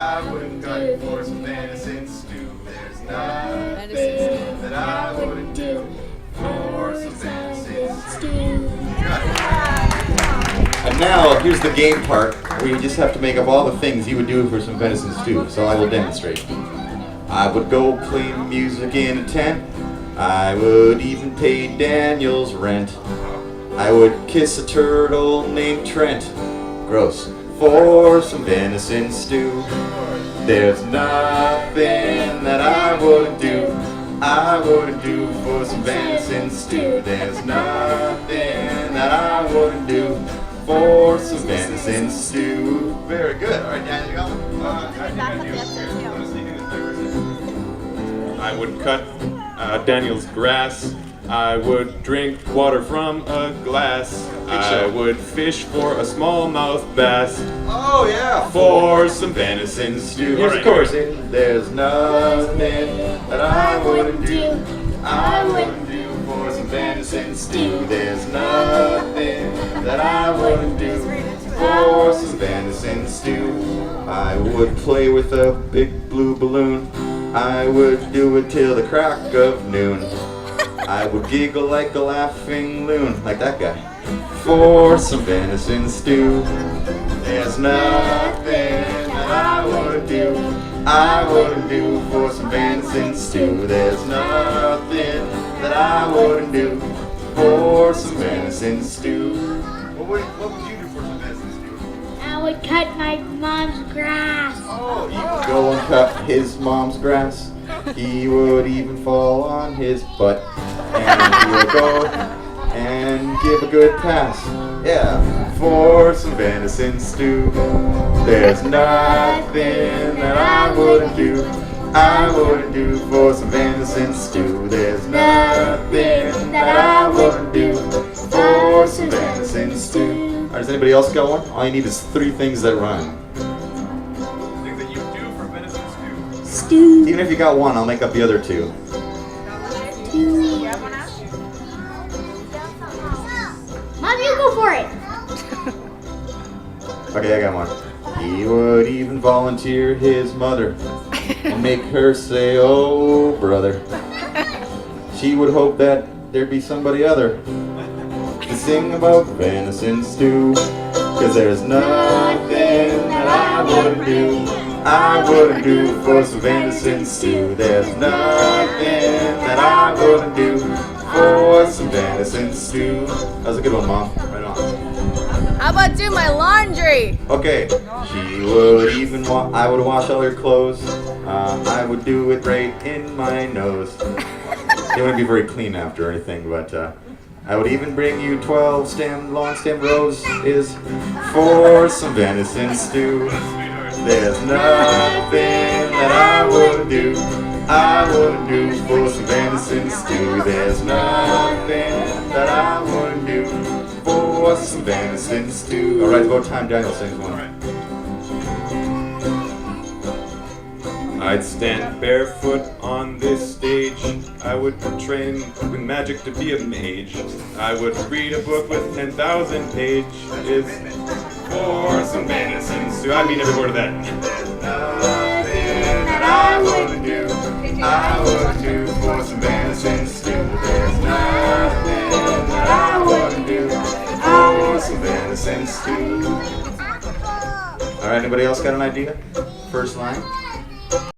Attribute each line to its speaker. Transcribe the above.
Speaker 1: I wouldn't cut for some venison stew. There's nothing that I wouldn't do for some venison stew. And now, here's the game part, where you just have to make up all the things you would do for some venison stew. So I will demonstrate. I would go play music in a tent. I would even pay Daniel's rent. I would kiss a turtle named Trent. Gross. For some venison stew. There's nothing that I wouldn't do. I wouldn't do for some venison stew. There's nothing that I wouldn't do for some venison stew. Very good. All right, Daniel, you go.
Speaker 2: I would cut Daniel's grass. I would drink water from a glass. I would fish for a smallmouth bass.
Speaker 1: Oh yeah,
Speaker 2: for some venison stew.
Speaker 1: Here's the chorus. There's nothing that I wouldn't do. I wouldn't do for some venison stew. There's nothing that I wouldn't do for some venison stew. I would play with a big blue balloon. I would do it till the crack of noon. I would giggle like a laughing loon, like that guy, for some venison stew. There's nothing that I wouldn't do. I wouldn't do for some venison stew. There's nothing that I wouldn't do for some venison stew. What would you do for some venison stew?
Speaker 3: I would cut my mom's grass.
Speaker 1: Oh, you would go and cut his mom's grass. He would even fall on his butt, and he would go and give a good pass. Yeah, for some venison stew. There's nothing that I wouldn't do. I wouldn't do for some venison stew. There's nothing that I wouldn't do for some venison stew. All right, does anybody else got one? All you need is 3 things that rhyme.
Speaker 2: Things that you do for venison stew.
Speaker 3: Stew.
Speaker 1: Even if you got one, I'll make up the other 2.
Speaker 3: Mom, you go for it.
Speaker 1: Okay, I got one. He would even volunteer his mother and make her say, "Oh, brother." She would hope that there'd be somebody other to sing about venison stew. 'Cause there's nothing that I wouldn't do. I wouldn't do for some venison stew. There's nothing that I wouldn't do for some venison stew. That was a good one, Mom. Right on.
Speaker 4: How about do my laundry?
Speaker 1: Okay, she would even I would wash all her clothes. I would do it right in my nose. It wouldn't be very clean after or anything, but I would even bring you 12 long stem roses for some venison stew. There's nothing that I wouldn't do. I wouldn't do for some venison stew. There's nothing that I wouldn't do for some venison stew. All right, it's about time Daniel sings one.
Speaker 2: I'd stand barefoot on this stage. I would train with magic to be a mage. I would read a book with 10,000 pages for some venison stew. I mean every word of that.
Speaker 1: Nothing that I wouldn't do. I wouldn't do for some venison stew. There's nothing that I wouldn't do for some venison stew. All right, anybody else got an idea? First line.